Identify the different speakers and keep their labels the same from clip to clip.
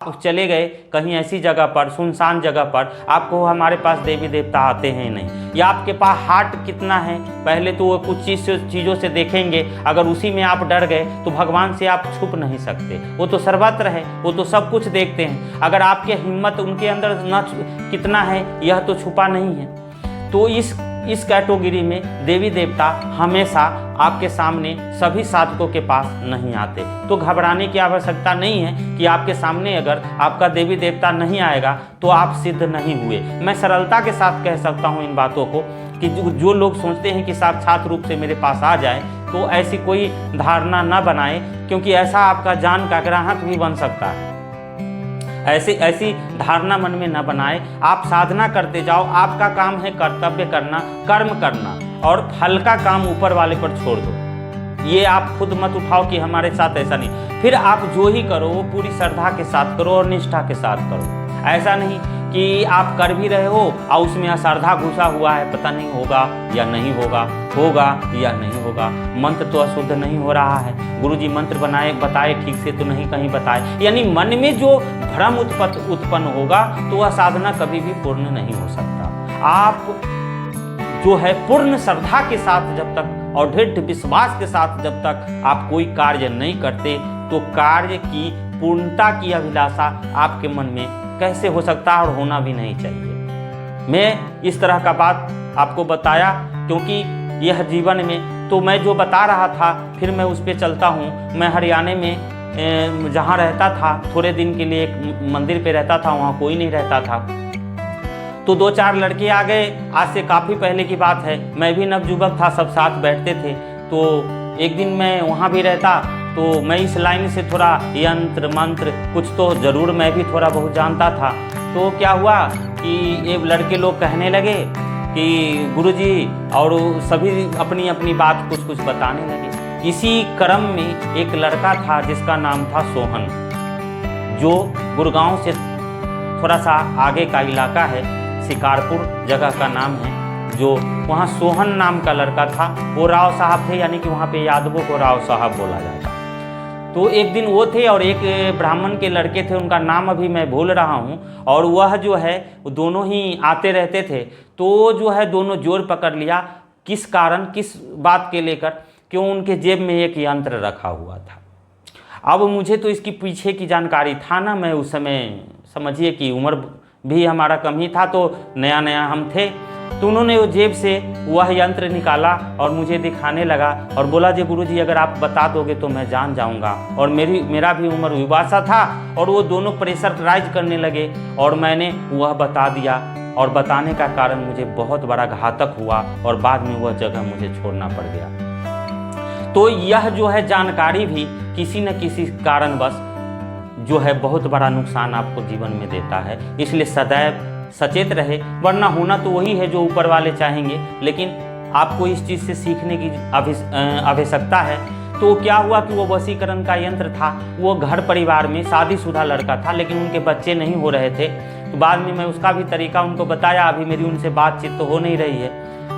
Speaker 1: आप चले गए कहीं ऐसी जगह पर, सुनसान जगह पर, आपको हमारे पास देवी देवता आते हैं नहीं, या आपके पास हार्ट कितना है, पहले तो वो कुछ चीज़ों से देखेंगे। अगर उसी में आप डर गए तो भगवान से आप छुप नहीं सकते, वो तो सर्वत्र है, वो तो सब कुछ देखते हैं। अगर आपकी हिम्मत उनके अंदर न कितना है, यह तो छुपा नहीं है। तो इस कैटेगरी में देवी देवता हमेशा आपके सामने सभी साधकों के पास नहीं आते। तो घबराने की आवश्यकता नहीं है कि आपके सामने अगर आपका देवी देवता नहीं आएगा तो आप सिद्ध नहीं हुए। मैं सरलता के साथ कह सकता हूँ इन बातों को कि जो लोग सोचते हैं कि साक्षात रूप से मेरे पास आ जाए, तो ऐसी कोई धारणा न बनाए, क्योंकि ऐसा आपका जान का ग्राहक भी बन सकता है। ऐसी धारणा मन में न बनाए। आप साधना करते जाओ, आपका काम है कर्तव्य करना, कर्म करना, और फल का काम ऊपर वाले पर छोड़ दो। ये आप खुद मत उठाओ कि हमारे साथ ऐसा नहीं। फिर आप जो ही करो वो पूरी श्रद्धा के साथ करो और निष्ठा के साथ करो। ऐसा नहीं कि आप कर भी रहे हो और उसमें अश्रद्धा घुसा हुआ है, पता नहीं होगा या नहीं होगा, होगा या नहीं होगा, मंत्र तो अशुद्ध नहीं हो रहा है, गुरुजी मंत्र बताए ठीक से तो नहीं कहीं बताए, यानी मन में जो भ्रम उत्पन्न होगा तो वह साधना कभी भी पूर्ण नहीं हो सकता। आप जो है पूर्ण श्रद्धा के साथ जब तक और दृढ़ विश्वास के साथ जब तक आप कोई कार्य नहीं करते, तो कार्य की पूर्णता की अभिलाषा आपके मन में कैसे हो सकता है, और होना भी नहीं चाहिए। मैं इस तरह का बात आपको बताया क्योंकि यह जीवन में तो मैं जो बता रहा था, फिर मैं उस पर चलता हूँ। मैं हरियाणा में जहाँ रहता था, थोड़े दिन के लिए एक मंदिर पे रहता था, वहाँ कोई नहीं रहता था। तो 2-4 लड़के आ गए, आज से काफ़ी पहले की बात है, मैं भी नवयुवक था, सब साथ बैठते थे। तो एक दिन मैं वहाँ भी रहता, तो मैं इस लाइन से थोड़ा यंत्र मंत्र कुछ तो ज़रूर मैं भी थोड़ा बहुत जानता था। तो क्या हुआ कि ये लड़के लोग कहने लगे कि गुरुजी, और सभी अपनी अपनी बात कुछ कुछ बताने लगे। इसी क्रम में एक लड़का था जिसका नाम था सोहन, जो गुड़गांव से थोड़ा सा आगे का इलाका है, शिकारपुर जगह का नाम है, जो वहाँ सोहन नाम का लड़का था। वो राव साहब थे, यानी कि वहाँ पे यादवों को राव साहब बोला जाता। तो एक दिन वो थे और एक ब्राह्मण के लड़के थे, उनका नाम अभी मैं भूल रहा हूँ, और वह जो है दोनों ही आते रहते थे। तो जो है दोनों जोर पकड़ लिया, किस कारण, किस बात के लेकर, क्यों उनके जेब में एक यंत्र रखा हुआ था। अब मुझे तो इसकी पीछे की जानकारी था ना, मैं उस समय समझिए कि उम्र भी हमारा कम ही था, तो नया नया हम थे। तो उन्होंने वो जेब से वह यंत्र निकाला और मुझे दिखाने लगा और बोला, जी गुरुजी अगर आप बता दोगे तो मैं जान जाऊंगा। और मेरा भी उम्र युवा सा था, और वो दोनों प्रेशराइज करने लगे, और मैंने वह बता दिया, और बताने का कारण मुझे बहुत बड़ा घातक हुआ, और बाद में वह जगह मुझे छोड़ना पड़ गया। तो यह जो है जानकारी भी किसी न किसी कारणवश जो है बहुत बड़ा नुकसान आपको जीवन में देता है। इसलिए सदैव सचेत रहे, वरना होना तो वही है जो ऊपर वाले चाहेंगे, लेकिन आपको इस चीज़ से सीखने की आवश्यकता है। तो क्या हुआ कि वो वशीकरण का यंत्र था, वो घर परिवार में शादीशुदा लड़का था, लेकिन उनके बच्चे नहीं हो रहे थे। तो बाद में मैं उसका भी तरीका उनको बताया। अभी मेरी उनसे बातचीत तो हो नहीं रही है,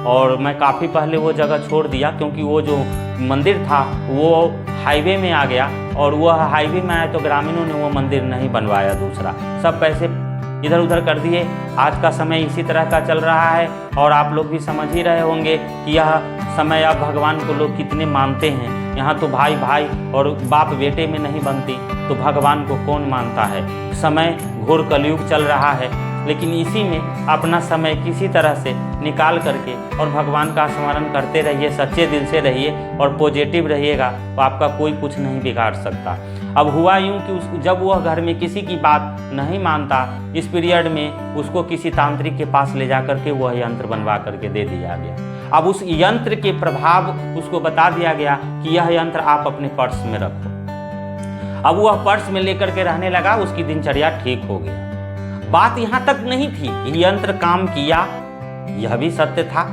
Speaker 1: और मैं काफ़ी पहले वो जगह छोड़ दिया, क्योंकि वो जो मंदिर था वो हाईवे में आ गया, और वह हाईवे में आया तो ग्रामीणों ने वो मंदिर नहीं बनवाया, दूसरा सब पैसे इधर उधर कर दिए। आज का समय इसी तरह का चल रहा है, और आप लोग भी समझ ही रहे होंगे कि यह समय अब भगवान को लोग कितने मानते हैं। यहाँ तो भाई भाई और बाप बेटे में नहीं बनती, तो भगवान को कौन मानता है। समय घोर कलयुग चल रहा है, लेकिन इसी में अपना समय किसी तरह से निकाल करके और भगवान का स्मरण करते रहिए, सच्चे दिल से रहिए और पॉजिटिव रहिएगा, तो आपका कोई कुछ नहीं बिगाड़ सकता। अब हुआ यूँ कि जब वह घर में किसी की बात नहीं मानता, इस पीरियड में उसको किसी तांत्रिक के पास ले जा करके वह यंत्र बनवा करके दे दिया गया। अब उस यंत्र के प्रभाव उसको बता दिया गया कि यह यंत्र आप अपने पर्स में रखो। अब वह पर्स में लेकर के रहने लगा, उसकी दिनचर्या ठीक हो गया। बात यहाँ तक नहीं थी, यंत्र काम किया, यह भी सत्य था,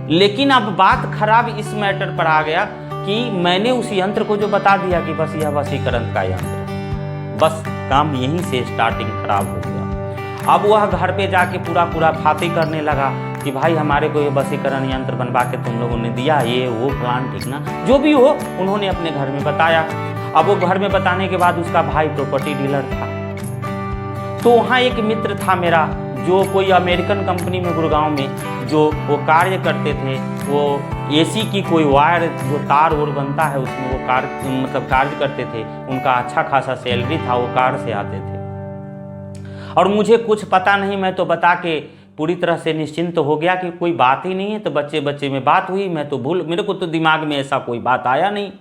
Speaker 1: लेकिन अब बात खराब इस मैटर पर आ गया कि मैंने उस यंत्र को जो बता दिया कि बस यह वशीकरण का यंत्र, बस काम यहीं से स्टार्टिंग खराब हो गया। अब वह घर पे जाके पूरा फाती करने लगा कि भाई हमारे को ये वशीकरण यंत्र बनवा के तुम लोगों ने दिया, ये वो प्लान, ठीक ना, जो भी हो उन्होंने अपने घर में बताया। अब वो घर में बताने के बाद उसका भाई प्रॉपर्टी डीलर था। तो वहाँ एक मित्र था मेरा जो कोई अमेरिकन कंपनी में गुड़गांव में जो वो कार्य करते थे, वो एसी की कोई वायर जो तार और बनता है उसमें वो कार्य करते थे। उनका अच्छा खासा सैलरी था, वो कार से आते थे और मुझे कुछ पता नहीं। मैं तो बता के पूरी तरह से निश्चिंत हो गया कि कोई बात ही नहीं है। तो बच्चे में बात हुई, मैं तो मेरे को तो दिमाग में ऐसा कोई बात आया नहीं।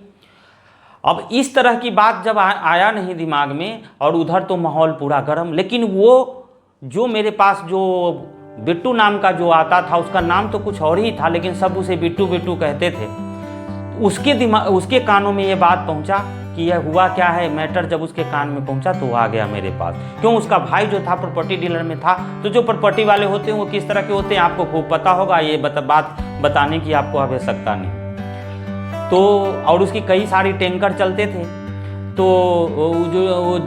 Speaker 1: अब इस तरह की बात जब आया नहीं दिमाग में, और उधर तो माहौल पूरा गर्म। लेकिन वो जो मेरे पास जो बिट्टू नाम का जो आता था, उसका नाम तो कुछ और ही था, लेकिन सब उसे बिट्टू बिट्टू कहते थे। उसके कानों में ये बात पहुंचा कि यह हुआ क्या है मैटर। जब उसके कान में पहुंचा तो वो आ गया मेरे पास। क्यों? उसका भाई जो था प्रॉपर्टी डीलर में था। तो जो प्रॉपर्टी वाले होते हैं वो किस तरह के होते हैं आपको खूब पता होगा, ये बात बताने की आपको आवश्यकता नहीं। तो और उसकी कई सारी टैंकर चलते थे। तो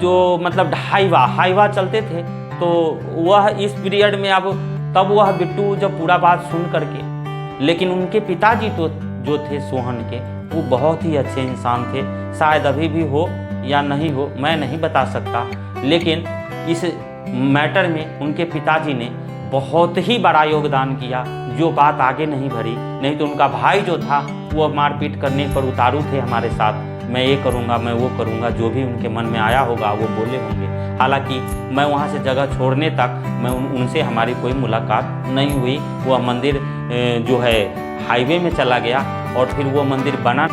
Speaker 1: जो मतलब हाईवा चलते थे। तो वह इस पीरियड में तब वह बिट्टू जब पूरा बात सुन करके, लेकिन उनके पिताजी तो जो थे सोहन के, वो बहुत ही अच्छे इंसान थे। शायद अभी भी हो या नहीं हो, मैं नहीं बता सकता। लेकिन इस मैटर में उनके पिताजी ने बहुत ही बड़ा योगदान किया, जो बात आगे नहीं बढ़ी। नहीं तो उनका भाई जो था वो मारपीट करने पर उतारू थे हमारे साथ। मैं ये करूँगा, मैं वो करूँगा, जो भी उनके मन में आया होगा वो बोले होंगे। हालांकि मैं वहाँ से जगह छोड़ने तक उनसे हमारी कोई मुलाकात नहीं हुई। वह मंदिर जो है हाईवे में चला गया और फिर वो मंदिर बना